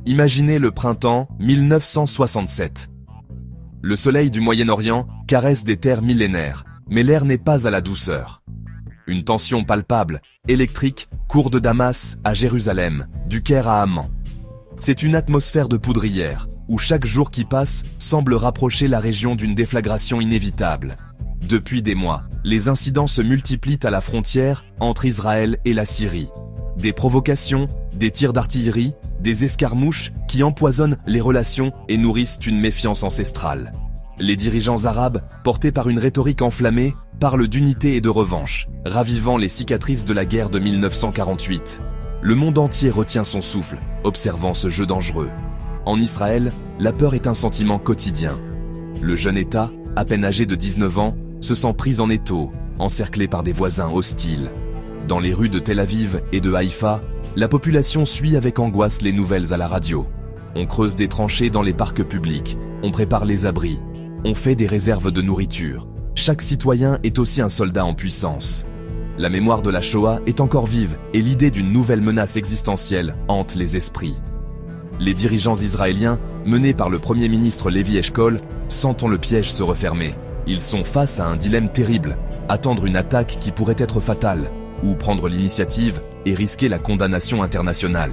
Imaginez le printemps 1967. Le soleil du Moyen-Orient caresse des terres millénaires, mais l'air n'est pas à la douceur. Une tension palpable, électrique, court de Damas à Jérusalem, du Caire à Amman. C'est une atmosphère de poudrière, où chaque jour qui passe semble rapprocher la région d'une déflagration inévitable. Depuis des mois, les incidents se multiplient à la frontière entre Israël et la Syrie. Des provocations, des tirs d'artillerie, des escarmouches qui empoisonnent les relations et nourrissent une méfiance ancestrale. Les dirigeants arabes, portés par une rhétorique enflammée, parlent d'unité et de revanche, ravivant les cicatrices de la guerre de 1948. Le monde entier retient son souffle, observant ce jeu dangereux. En Israël, la peur est un sentiment quotidien. Le jeune État, à peine âgé de 19 ans, se sent pris en étau, encerclé par des voisins hostiles. Dans les rues de Tel Aviv et de Haïfa, la population suit avec angoisse les nouvelles à la radio. On creuse des tranchées dans les parcs publics, on prépare les abris, on fait des réserves de nourriture. Chaque citoyen est aussi un soldat en puissance. La mémoire de la Shoah est encore vive et l'idée d'une nouvelle menace existentielle hante les esprits. Les dirigeants israéliens, menés par le premier ministre Lévi Eshkol, sentent le piège se refermer. Ils sont face à un dilemme terrible, attendre une attaque qui pourrait être fatale, ou prendre l'initiative et risquer la condamnation internationale.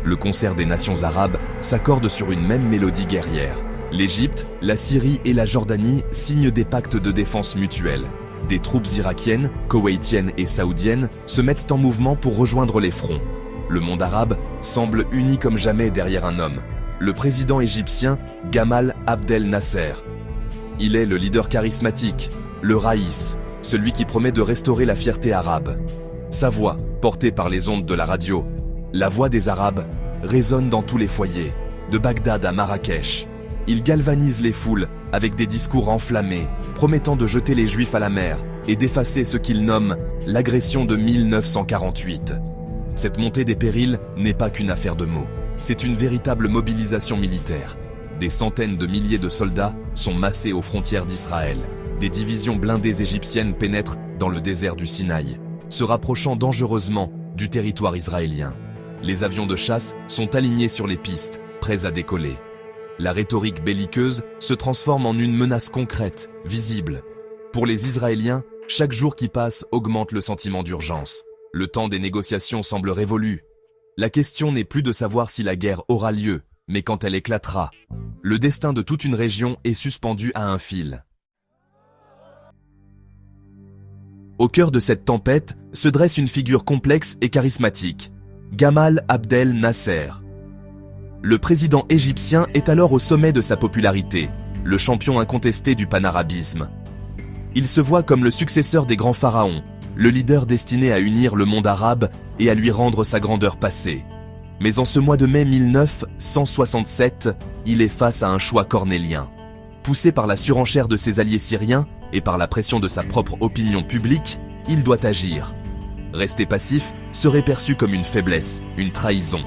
Le concert des nations arabes s'accorde sur une même mélodie guerrière. L'Égypte, la Syrie et la Jordanie signent des pactes de défense mutuelle. Des troupes irakiennes, koweïtiennes et saoudiennes se mettent en mouvement pour rejoindre les fronts. Le monde arabe semble uni comme jamais derrière un homme, le président égyptien Gamal Abdel Nasser. Il est le leader charismatique, le raïs, celui qui promet de restaurer la fierté arabe. Sa voix, portée par les ondes de la radio, la voix des Arabes, résonne dans tous les foyers, de Bagdad à Marrakech. Il galvanise les foules avec des discours enflammés, promettant de jeter les Juifs à la mer et d'effacer ce qu'il nomme l'agression de 1948. Cette montée des périls n'est pas qu'une affaire de mots, c'est une véritable mobilisation militaire. Des centaines de milliers de soldats sont massés aux frontières d'Israël. Des divisions blindées égyptiennes pénètrent dans le désert du Sinaï, se rapprochant dangereusement du territoire israélien. Les avions de chasse sont alignés sur les pistes, prêts à décoller. La rhétorique belliqueuse se transforme en une menace concrète, visible. Pour les Israéliens, chaque jour qui passe augmente le sentiment d'urgence. Le temps des négociations semble révolu. La question n'est plus de savoir si la guerre aura lieu, mais quand elle éclatera. Le destin de toute une région est suspendu à un fil. Au cœur de cette tempête se dresse une figure complexe et charismatique, Gamal Abdel Nasser. Le président égyptien est alors au sommet de sa popularité, le champion incontesté du panarabisme. Il se voit comme le successeur des grands pharaons, le leader destiné à unir le monde arabe et à lui rendre sa grandeur passée. Mais en ce mois de mai 1967, il est face à un choix cornélien. Poussé par la surenchère de ses alliés syriens et par la pression de sa propre opinion publique, il doit agir. Rester passif serait perçu comme une faiblesse, une trahison.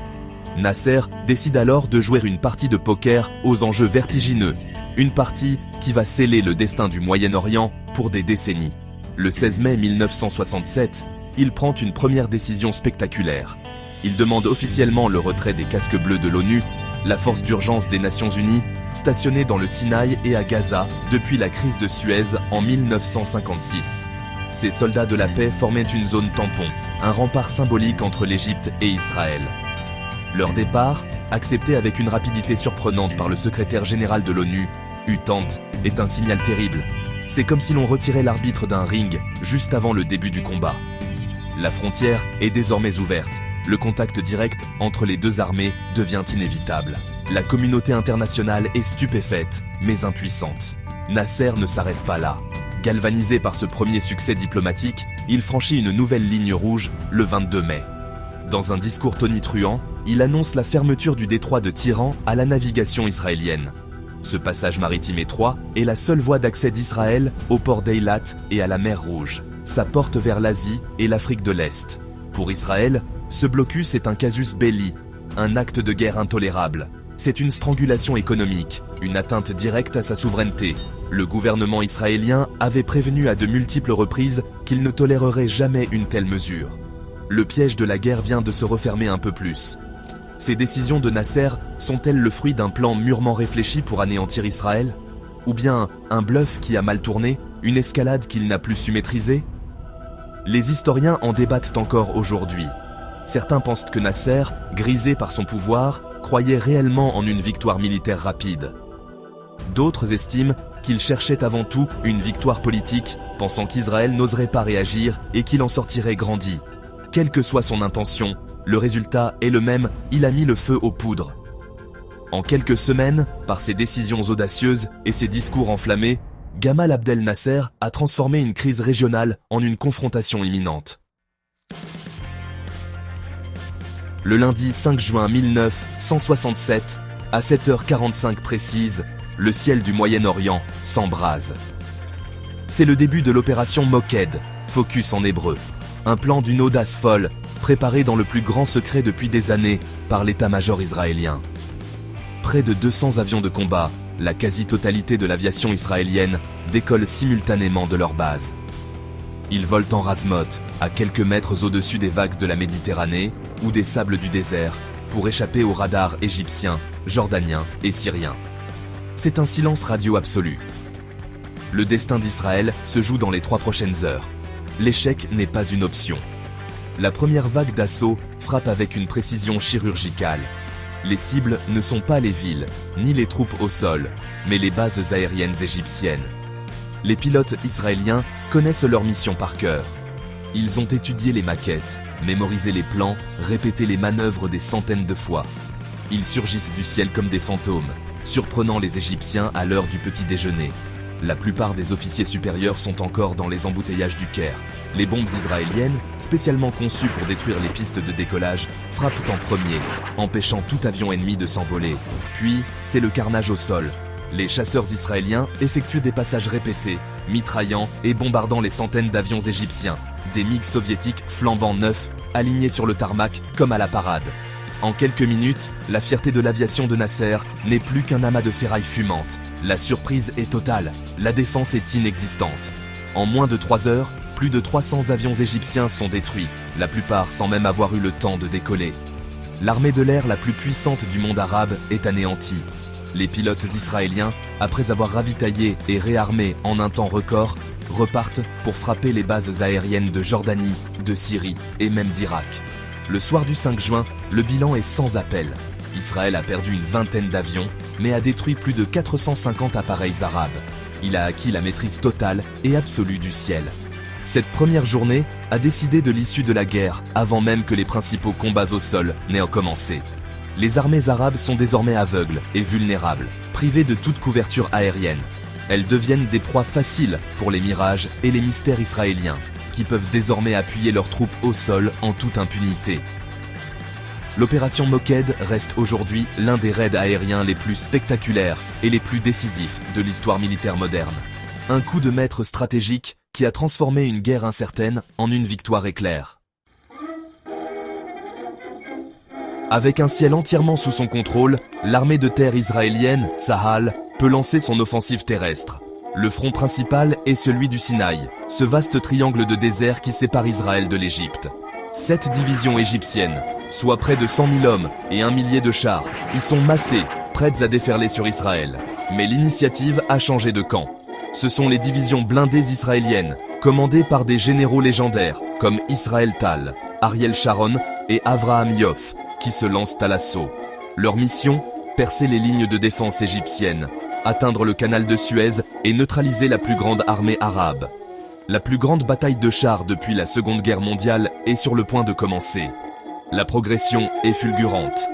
Nasser décide alors de jouer une partie de poker aux enjeux vertigineux, une partie qui va sceller le destin du Moyen-Orient pour des décennies. Le 16 mai 1967, il prend une première décision spectaculaire. Il demande officiellement le retrait des casques bleus de l'ONU, la force d'urgence des Nations Unies, stationnée dans le Sinaï et à Gaza depuis la crise de Suez en 1956. Ces soldats de la paix formaient une zone tampon, un rempart symbolique entre l'Égypte et Israël. Leur départ, accepté avec une rapidité surprenante par le secrétaire général de l'ONU, U-Thant, est un signal terrible. C'est comme si l'on retirait l'arbitre d'un ring juste avant le début du combat. La frontière est désormais ouverte. Le contact direct entre les deux armées devient inévitable. La communauté internationale est stupéfaite, mais impuissante. Nasser ne s'arrête pas là. Galvanisé par ce premier succès diplomatique, il franchit une nouvelle ligne rouge le 22 mai. Dans un discours tonitruant, il annonce la fermeture du détroit de Tiran à la navigation israélienne. Ce passage maritime étroit est la seule voie d'accès d'Israël au port d'Eilat et à la mer Rouge. Sa porte vers l'Asie et l'Afrique de l'Est. Pour Israël, ce blocus est un casus belli, un acte de guerre intolérable. C'est une strangulation économique, une atteinte directe à sa souveraineté. Le gouvernement israélien avait prévenu à de multiples reprises qu'il ne tolérerait jamais une telle mesure. Le piège de la guerre vient de se refermer un peu plus. Ces décisions de Nasser sont-elles le fruit d'un plan mûrement réfléchi pour anéantir Israël? Ou bien un bluff qui a mal tourné, une escalade qu'il n'a plus su maîtriser? Les historiens en débattent encore aujourd'hui. Certains pensent que Nasser, grisé par son pouvoir, croyait réellement en une victoire militaire rapide. D'autres estiment qu'il cherchait avant tout une victoire politique, pensant qu'Israël n'oserait pas réagir et qu'il en sortirait grandi. Quelle que soit son intention, le résultat est le même, il a mis le feu aux poudres. En quelques semaines, par ses décisions audacieuses et ses discours enflammés, Gamal Abdel Nasser a transformé une crise régionale en une confrontation imminente. Le lundi 5 juin 1967, à 7h45 précise, le ciel du Moyen-Orient s'embrase. C'est le début de l'opération Moked, focus en hébreu. Un plan d'une audace folle, préparé dans le plus grand secret depuis des années par l'état-major israélien. Près de 200 avions de combat, la quasi-totalité de l'aviation israélienne, décollent simultanément de leur base. Ils volent en rase-motte, à quelques mètres au-dessus des vagues de la Méditerranée ou des sables du désert, pour échapper aux radars égyptiens, jordaniens et syriens. C'est un silence radio absolu. Le destin d'Israël se joue dans les 3 prochaines heures. L'échec n'est pas une option. La première vague d'assaut frappe avec une précision chirurgicale. Les cibles ne sont pas les villes, ni les troupes au sol, mais les bases aériennes égyptiennes. Les pilotes israéliens connaissent leur mission par cœur. Ils ont étudié les maquettes, mémorisé les plans, répété les manœuvres des centaines de fois. Ils surgissent du ciel comme des fantômes, surprenant les Égyptiens à l'heure du petit déjeuner. La plupart des officiers supérieurs sont encore dans les embouteillages du Caire. Les bombes israéliennes, spécialement conçues pour détruire les pistes de décollage, frappent en premier, empêchant tout avion ennemi de s'envoler. Puis, c'est le carnage au sol. Les chasseurs israéliens effectuent des passages répétés, mitraillant et bombardant les centaines d'avions égyptiens, des MiG soviétiques flambant neufs, alignés sur le tarmac comme à la parade. En quelques minutes, la fierté de l'aviation de Nasser n'est plus qu'un amas de ferraille fumante. La surprise est totale, la défense est inexistante. En moins de 3 heures, plus de 300 avions égyptiens sont détruits, la plupart sans même avoir eu le temps de décoller. L'armée de l'air la plus puissante du monde arabe est anéantie. Les pilotes israéliens, après avoir ravitaillé et réarmé en un temps record, repartent pour frapper les bases aériennes de Jordanie, de Syrie et même d'Irak. Le soir du 5 juin, le bilan est sans appel. Israël a perdu une vingtaine d'avions, mais a détruit plus de 450 appareils arabes. Il a acquis la maîtrise totale et absolue du ciel. Cette première journée a décidé de l'issue de la guerre avant même que les principaux combats au sol n'aient commencé. Les armées arabes sont désormais aveugles et vulnérables, privées de toute couverture aérienne. Elles deviennent des proies faciles pour les mirages et les mystères israéliens, qui peuvent désormais appuyer leurs troupes au sol en toute impunité. L'opération Moked reste aujourd'hui l'un des raids aériens les plus spectaculaires et les plus décisifs de l'histoire militaire moderne. Un coup de maître stratégique qui a transformé une guerre incertaine en une victoire éclair. Avec un ciel entièrement sous son contrôle, l'armée de terre israélienne, Tsahal, peut lancer son offensive terrestre. Le front principal est celui du Sinaï, ce vaste triangle de désert qui sépare Israël de l'Égypte. 7 divisions égyptiennes, soit près de 100 000 hommes et 1 millier de chars, y sont massées, prêtes à déferler sur Israël. Mais l'initiative a changé de camp. Ce sont les divisions blindées israéliennes, commandées par des généraux légendaires comme Israël Tal, Ariel Sharon et Avraham Yoff, qui se lancent à l'assaut. Leur mission, percer les lignes de défense égyptiennes, atteindre le canal de Suez et neutraliser la plus grande armée arabe. La plus grande bataille de chars depuis la Seconde Guerre mondiale est sur le point de commencer. La progression est fulgurante.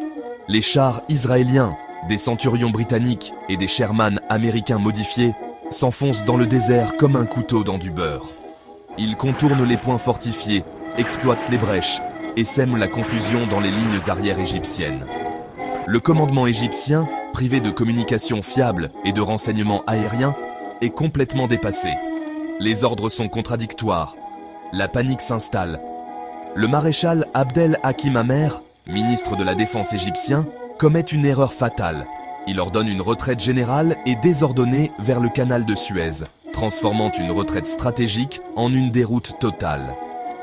Les chars israéliens, des Centurions britanniques et des Sherman américains modifiés s'enfoncent dans le désert comme un couteau dans du beurre. Ils contournent les points fortifiés, exploitent les brèches et sèment la confusion dans les lignes arrières égyptiennes. Le commandement égyptien, privé de communications fiables et de renseignements aériens, est complètement dépassé. Les ordres sont contradictoires. La panique s'installe. Le maréchal Abdel Hakim Amer, ministre de la Défense égyptien, commet une erreur fatale. Il ordonne une retraite générale et désordonnée vers le canal de Suez, transformant une retraite stratégique en une déroute totale.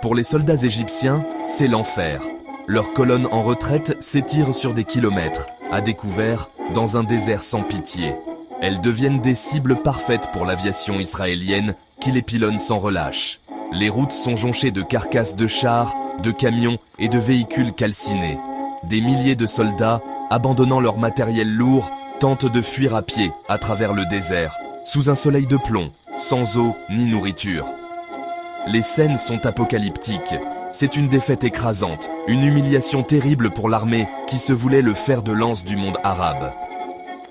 Pour les soldats égyptiens, c'est l'enfer. Leurs colonnes en retraite s'étirent sur des kilomètres, à découvert, dans un désert sans pitié. Elles deviennent des cibles parfaites pour l'aviation israélienne qui les pilonne sans relâche. Les routes sont jonchées de carcasses de chars, de camions et de véhicules calcinés. Des milliers de soldats, abandonnant leur matériel lourd, tentent de fuir à pied à travers le désert, sous un soleil de plomb, sans eau ni nourriture. Les scènes sont apocalyptiques. C'est une défaite écrasante, une humiliation terrible pour l'armée qui se voulait le fer de lance du monde arabe.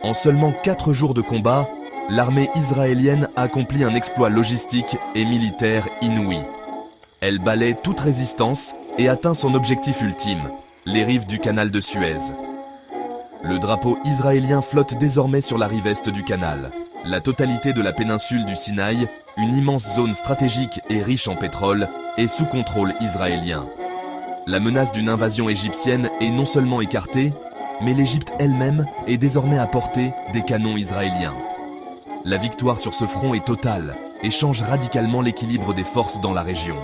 En seulement 4 jours de combat, l'armée israélienne a accompli un exploit logistique et militaire inouï. Elle balaie toute résistance et atteint son objectif ultime, les rives du canal de Suez. Le drapeau israélien flotte désormais sur la rive est du canal. La totalité de la péninsule du Sinaï, une immense zone stratégique et riche en pétrole, est sous contrôle israélien. La menace d'une invasion égyptienne est non seulement écartée, mais l'Égypte elle-même est désormais à portée des canons israéliens. La victoire sur ce front est totale et change radicalement l'équilibre des forces dans la région.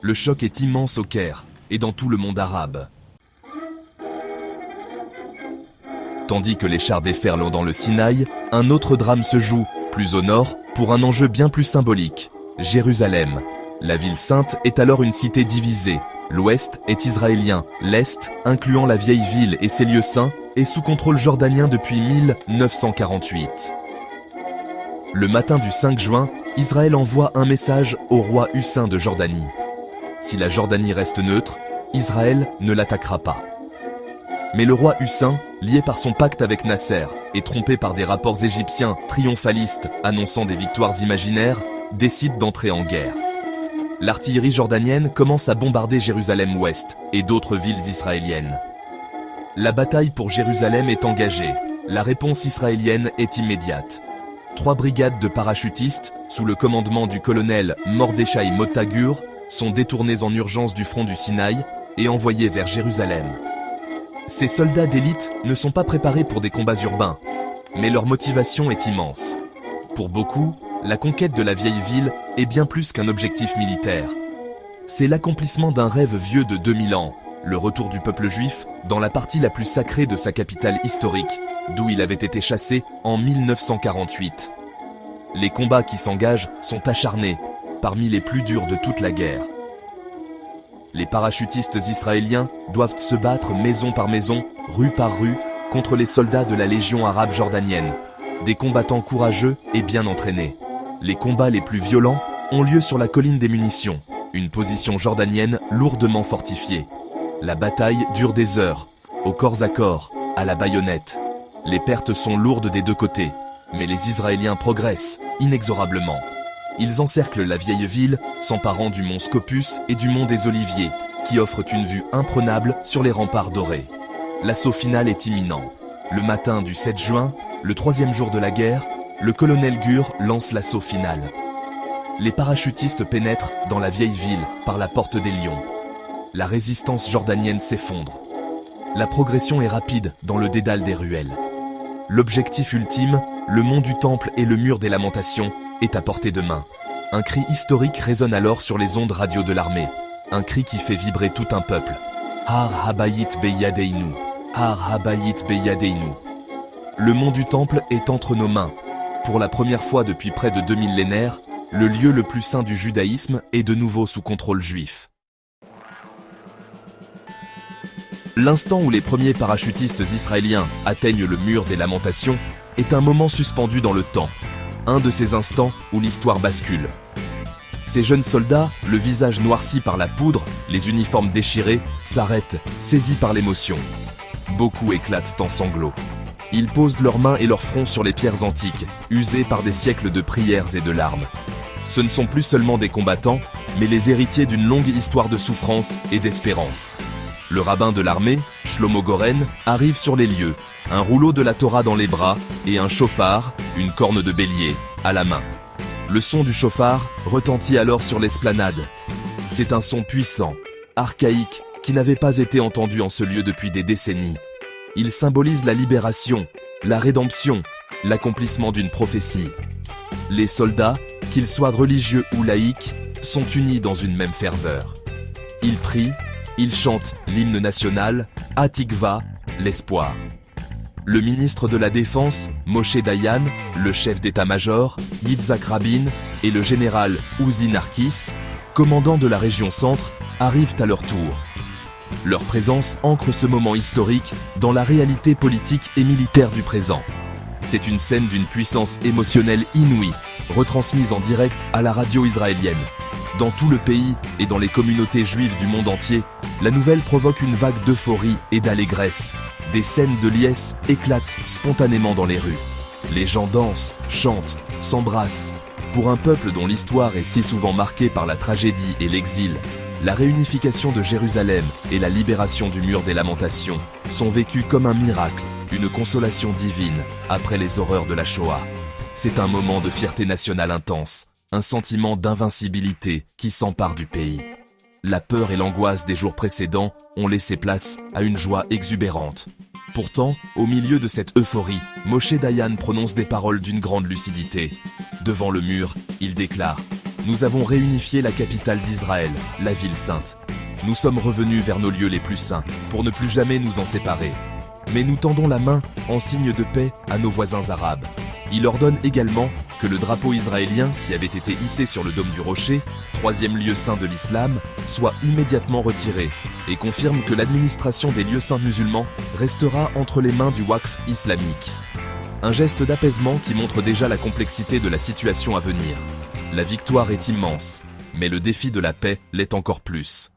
Le choc est immense au Caire et dans tout le monde arabe. Tandis que les chars déferlent dans le Sinaï, un autre drame se joue, plus au nord, pour un enjeu bien plus symbolique. Jérusalem. La ville sainte est alors une cité divisée. L'ouest est israélien, l'est, incluant la vieille ville et ses lieux saints, est sous contrôle jordanien depuis 1948. Le matin du 5 juin, Israël envoie un message au roi Hussein de Jordanie. Si la Jordanie reste neutre, Israël ne l'attaquera pas. Mais le roi Hussein, lié par son pacte avec Nasser et trompé par des rapports égyptiens triomphalistes annonçant des victoires imaginaires, décide d'entrer en guerre. L'artillerie jordanienne commence à bombarder Jérusalem-Ouest et d'autres villes israéliennes. La bataille pour Jérusalem est engagée. La réponse israélienne est immédiate. 3 brigades de parachutistes, sous le commandement du colonel Mordechai Mottagur, sont détournées en urgence du front du Sinaï et envoyées vers Jérusalem. Ces soldats d'élite ne sont pas préparés pour des combats urbains, mais leur motivation est immense. Pour beaucoup, la conquête de la vieille ville est bien plus qu'un objectif militaire. C'est l'accomplissement d'un rêve vieux de 2000 ans, le retour du peuple juif dans la partie la plus sacrée de sa capitale historique, d'où il avait été chassé en 1948. Les combats qui s'engagent sont acharnés, parmi les plus durs de toute la guerre. Les parachutistes israéliens doivent se battre maison par maison, rue par rue, contre les soldats de la Légion arabe jordanienne, des combattants courageux et bien entraînés. Les combats les plus violents ont lieu sur la colline des munitions, une position jordanienne lourdement fortifiée. La bataille dure des heures, au corps à corps, à la baïonnette. Les pertes sont lourdes des deux côtés, mais les Israéliens progressent, inexorablement. Ils encerclent la vieille ville, s'emparant du mont Scopus et du mont des Oliviers, qui offrent une vue imprenable sur les remparts dorés. L'assaut final est imminent. Le matin du 7 juin, le 3e jour de la guerre, le colonel Gur lance l'assaut final. Les parachutistes pénètrent dans la vieille ville par la porte des Lions. La résistance jordanienne s'effondre. La progression est rapide dans le dédale des ruelles. L'objectif ultime, le mont du Temple et le mur des Lamentations, est à portée de main. Un cri historique résonne alors sur les ondes radio de l'armée. Un cri qui fait vibrer tout un peuple. Har Habayit Beyadeinu. Har Habayit Beyadeinu. Le mont du Temple est entre nos mains. Pour la première fois depuis près de 2 millénaires, le lieu le plus saint du judaïsme est de nouveau sous contrôle juif. L'instant où les premiers parachutistes israéliens atteignent le mur des Lamentations est un moment suspendu dans le temps. Un de ces instants où l'histoire bascule. Ces jeunes soldats, le visage noirci par la poudre, les uniformes déchirés, s'arrêtent, saisis par l'émotion. Beaucoup éclatent en sanglots. Ils posent leurs mains et leurs fronts sur les pierres antiques, usées par des siècles de prières et de larmes. Ce ne sont plus seulement des combattants, mais les héritiers d'une longue histoire de souffrance et d'espérance. Le rabbin de l'armée, Shlomo Goren, arrive sur les lieux, un rouleau de la Torah dans les bras et un chauffard, une corne de bélier, à la main. Le son du chauffard retentit alors sur l'esplanade. C'est un son puissant, archaïque, qui n'avait pas été entendu en ce lieu depuis des décennies. Il symbolise la libération, la rédemption, l'accomplissement d'une prophétie. Les soldats, qu'ils soient religieux ou laïcs, sont unis dans une même ferveur. Ils prient, Ils chantent l'hymne national, Hatikva, l'espoir. Le ministre de la Défense, Moshe Dayan, le chef d'état-major, Yitzhak Rabin, et le général Uzi Narkis, commandant de la région centre, arrivent à leur tour. Leur présence ancre ce moment historique dans la réalité politique et militaire du présent. C'est une scène d'une puissance émotionnelle inouïe, retransmise en direct à la radio israélienne. Dans tout le pays et dans les communautés juives du monde entier, la nouvelle provoque une vague d'euphorie et d'allégresse. Des scènes de liesse éclatent spontanément dans les rues. Les gens dansent, chantent, s'embrassent. Pour un peuple dont l'histoire est si souvent marquée par la tragédie et l'exil, la réunification de Jérusalem et la libération du mur des lamentations sont vécues comme un miracle, une consolation divine après les horreurs de la Shoah. C'est un moment de fierté nationale intense, un sentiment d'invincibilité qui s'empare du pays. La peur et l'angoisse des jours précédents ont laissé place à une joie exubérante. Pourtant, au milieu de cette euphorie, Moshe Dayan prononce des paroles d'une grande lucidité. Devant le mur, il déclare « Nous avons réunifié la capitale d'Israël, la ville sainte. Nous sommes revenus vers nos lieux les plus saints, pour ne plus jamais nous en séparer. Mais nous tendons la main en signe de paix à nos voisins arabes. » Il ordonne également que le drapeau israélien qui avait été hissé sur le dôme du rocher, troisième lieu saint de l'islam, soit immédiatement retiré et confirme que l'administration des lieux saints musulmans restera entre les mains du Waqf islamique. Un geste d'apaisement qui montre déjà la complexité de la situation à venir. La victoire est immense, mais le défi de la paix l'est encore plus.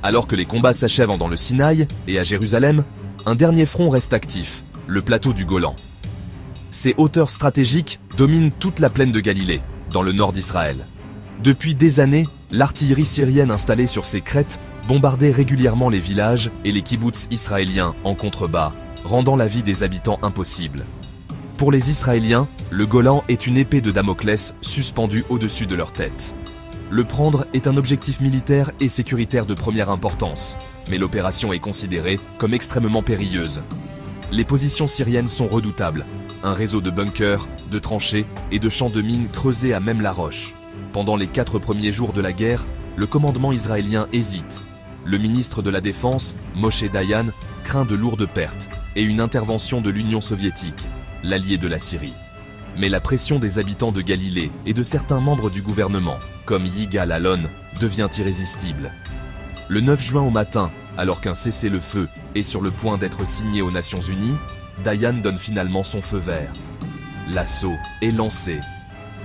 Alors que les combats s'achèvent dans le Sinaï et à Jérusalem, un dernier front reste actif, le plateau du Golan. Ces hauteurs stratégiques dominent toute la plaine de Galilée, dans le nord d'Israël. Depuis des années, l'artillerie syrienne installée sur ces crêtes bombardait régulièrement les villages et les kibboutz israéliens en contrebas, rendant la vie des habitants impossible. Pour les Israéliens, le Golan est une épée de Damoclès suspendue au-dessus de leur tête. Le prendre est un objectif militaire et sécuritaire de première importance, mais l'opération est considérée comme extrêmement périlleuse. Les positions syriennes sont redoutables. Un réseau de bunkers, de tranchées et de champs de mines creusés à même la roche. Pendant les 4 premiers jours de la guerre, le commandement israélien hésite. Le ministre de la Défense, Moshe Dayan, craint de lourdes pertes et une intervention de l'Union soviétique, l'allié de la Syrie. Mais la pression des habitants de Galilée et de certains membres du gouvernement, comme Yigal Allon, devient irrésistible. Le 9 juin au matin, alors qu'un cessez-le-feu est sur le point d'être signé aux Nations Unies, Dayan donne finalement son feu vert. L'assaut est lancé.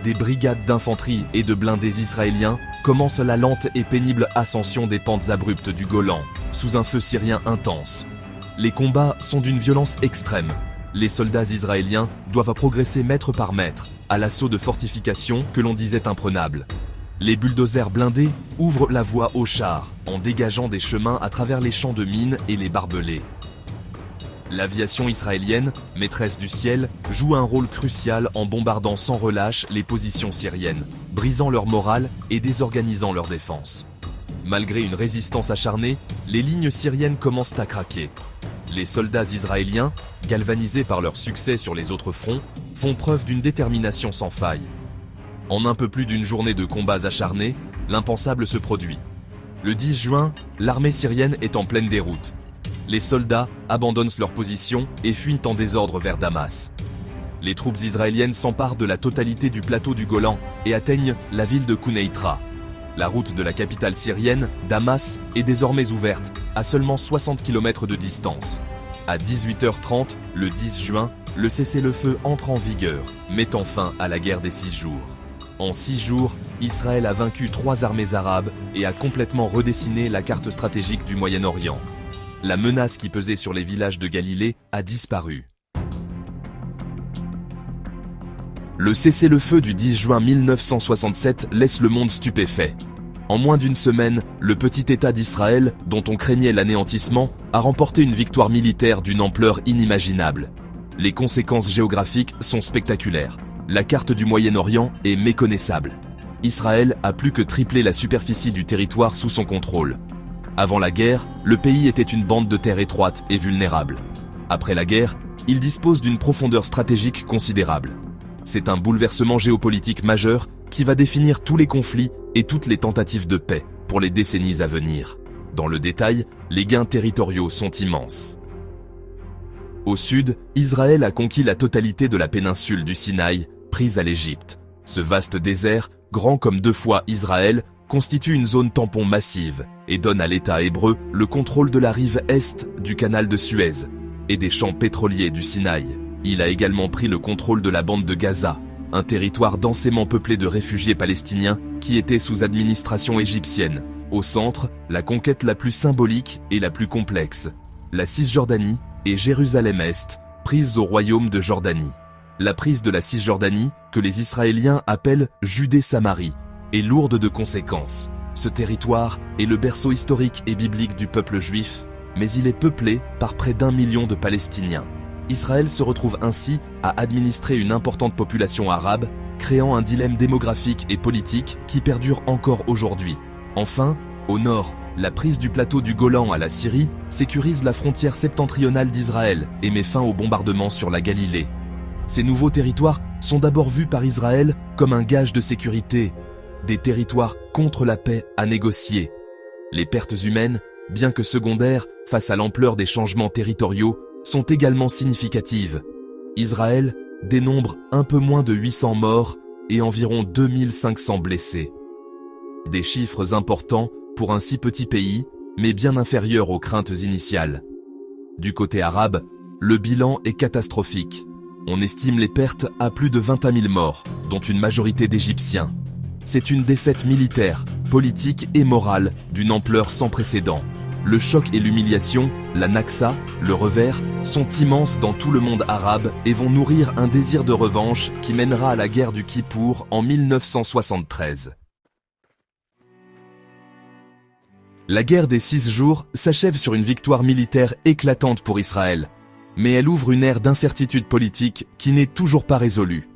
Des brigades d'infanterie et de blindés israéliens commencent la lente et pénible ascension des pentes abruptes du Golan, sous un feu syrien intense. Les combats sont d'une violence extrême. Les soldats israéliens doivent progresser mètre par mètre, à l'assaut de fortifications que l'on disait imprenables. Les bulldozers blindés ouvrent la voie aux chars, en dégageant des chemins à travers les champs de mines et les barbelés. L'aviation israélienne, maîtresse du ciel, joue un rôle crucial en bombardant sans relâche les positions syriennes, brisant leur morale et désorganisant leur défense. Malgré une résistance acharnée, les lignes syriennes commencent à craquer. Les soldats israéliens, galvanisés par leur succès sur les autres fronts, font preuve d'une détermination sans faille. En un peu plus d'une journée de combats acharnés, l'impensable se produit. Le 10 juin, l'armée syrienne est en pleine déroute. Les soldats abandonnent leur position et fuient en désordre vers Damas. Les troupes israéliennes s'emparent de la totalité du plateau du Golan et atteignent la ville de Quneitra. La route de la capitale syrienne, Damas, est désormais ouverte, à seulement 60 km de distance. À 18h30, le 10 juin, le cessez-le-feu entre en vigueur, mettant fin à la guerre des 6 jours. En 6 jours, Israël a vaincu 3 armées arabes et a complètement redessiné la carte stratégique du Moyen-Orient. La menace qui pesait sur les villages de Galilée a disparu. Le cessez-le-feu du 10 juin 1967 laisse le monde stupéfait. En moins d'une semaine, le petit État d'Israël, dont on craignait l'anéantissement, a remporté une victoire militaire d'une ampleur inimaginable. Les conséquences géographiques sont spectaculaires. La carte du Moyen-Orient est méconnaissable. Israël a plus que triplé la superficie du territoire sous son contrôle. Avant la guerre, le pays était une bande de terre étroite et vulnérable. Après la guerre, il dispose d'une profondeur stratégique considérable. C'est un bouleversement géopolitique majeur qui va définir tous les conflits et toutes les tentatives de paix pour les décennies à venir. Dans le détail, les gains territoriaux sont immenses. Au sud, Israël a conquis la totalité de la péninsule du Sinaï, prise à l'Égypte. Ce vaste désert, grand comme 2 fois Israël, constitue une zone tampon massive et donne à l'État hébreu le contrôle de la rive est du canal de Suez et des champs pétroliers du Sinaï. Il a également pris le contrôle de la bande de Gaza, un territoire densément peuplé de réfugiés palestiniens qui étaient sous administration égyptienne. Au centre, la conquête la plus symbolique et la plus complexe, la Cisjordanie et Jérusalem-Est, prises au royaume de Jordanie. La prise de la Cisjordanie, que les Israéliens appellent Judée-Samarie, est lourde de conséquences. Ce territoire est le berceau historique et biblique du peuple juif, mais il est peuplé par près d'1 million de Palestiniens. Israël se retrouve ainsi à administrer une importante population arabe, créant un dilemme démographique et politique qui perdure encore aujourd'hui. Enfin, au nord, la prise du plateau du Golan à la Syrie sécurise la frontière septentrionale d'Israël et met fin aux bombardements sur la Galilée. Ces nouveaux territoires sont d'abord vus par Israël comme un gage de sécurité, des territoires contre la paix à négocier. Les pertes humaines, bien que secondaires face à l'ampleur des changements territoriaux, sont également significatives. Israël dénombre un peu moins de 800 morts et environ 2500 blessés. Des chiffres importants pour un si petit pays, mais bien inférieurs aux craintes initiales. Du côté arabe, le bilan est catastrophique. On estime les pertes à plus de 21 000 morts, dont une majorité d'Égyptiens. C'est une défaite militaire, politique et morale d'une ampleur sans précédent. Le choc et l'humiliation, la Naksa, le revers, sont immenses dans tout le monde arabe et vont nourrir un désir de revanche qui mènera à la guerre du Kippour en 1973. La guerre des 6 jours s'achève sur une victoire militaire éclatante pour Israël, mais elle ouvre une ère d'incertitude politique qui n'est toujours pas résolue.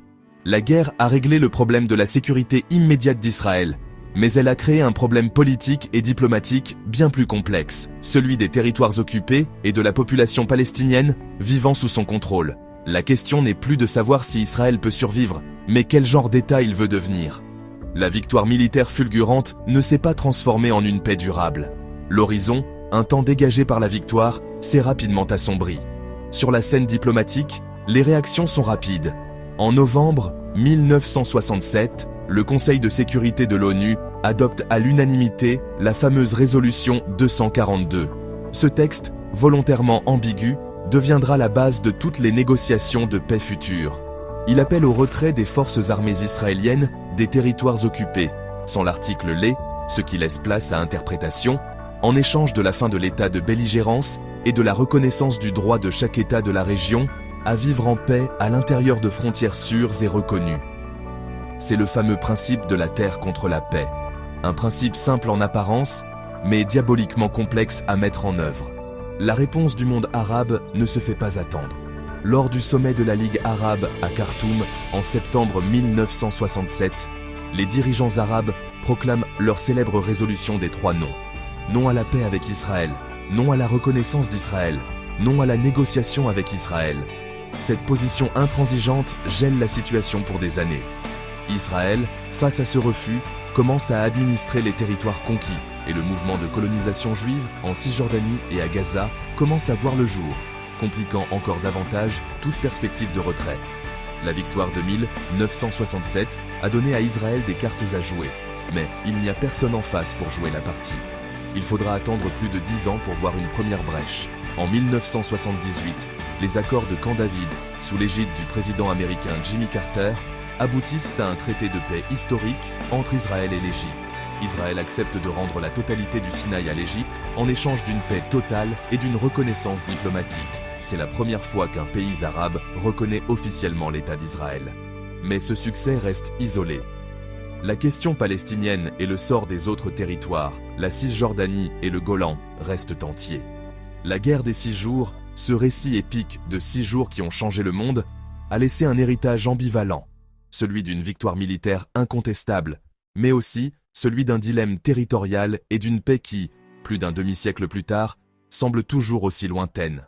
La guerre a réglé le problème de la sécurité immédiate d'Israël, mais elle a créé un problème politique et diplomatique bien plus complexe, celui des territoires occupés et de la population palestinienne vivant sous son contrôle. La question n'est plus de savoir si Israël peut survivre, mais quel genre d'État il veut devenir. La victoire militaire fulgurante ne s'est pas transformée en une paix durable. L'horizon, un temps dégagé par la victoire, s'est rapidement assombri. Sur la scène diplomatique, les réactions sont rapides. En novembre 1967, le Conseil de sécurité de l'ONU adopte à l'unanimité la fameuse résolution 242. Ce texte, volontairement ambigu, deviendra la base de toutes les négociations de paix futures. Il appelle au retrait des forces armées israéliennes des territoires occupés, sans l'article L, ce qui laisse place à interprétation, en échange de la fin de l'état de belligérance et de la reconnaissance du droit de chaque État de la région à vivre en paix à l'intérieur de frontières sûres et reconnues. C'est le fameux principe de la terre contre la paix. Un principe simple en apparence, mais diaboliquement complexe à mettre en œuvre. La réponse du monde arabe ne se fait pas attendre. Lors du sommet de la Ligue arabe à Khartoum en septembre 1967, les dirigeants arabes proclament leur célèbre résolution des 3 non. Non à la paix avec Israël, non à la reconnaissance d'Israël, non à la négociation avec Israël. Cette position intransigeante gèle la situation pour des années. Israël, face à ce refus, commence à administrer les territoires conquis et le mouvement de colonisation juive en Cisjordanie et à Gaza commence à voir le jour, compliquant encore davantage toute perspective de retrait. La victoire de 1967 a donné à Israël des cartes à jouer, mais il n'y a personne en face pour jouer la partie. Il faudra attendre plus de 10 ans pour voir une première brèche. En 1978, les accords de Camp David, sous l'égide du président américain Jimmy Carter, aboutissent à un traité de paix historique entre Israël et l'Égypte. Israël accepte de rendre la totalité du Sinaï à l'Égypte en échange d'une paix totale et d'une reconnaissance diplomatique. C'est la première fois qu'un pays arabe reconnaît officiellement l'État d'Israël. Mais ce succès reste isolé. La question palestinienne et le sort des autres territoires, la Cisjordanie et le Golan, restent entiers. La guerre des 6 jours, ce récit épique de 6 jours qui ont changé le monde, a laissé un héritage ambivalent, celui d'une victoire militaire incontestable, mais aussi celui d'un dilemme territorial et d'une paix qui, plus d'un demi-siècle plus tard, semble toujours aussi lointaine.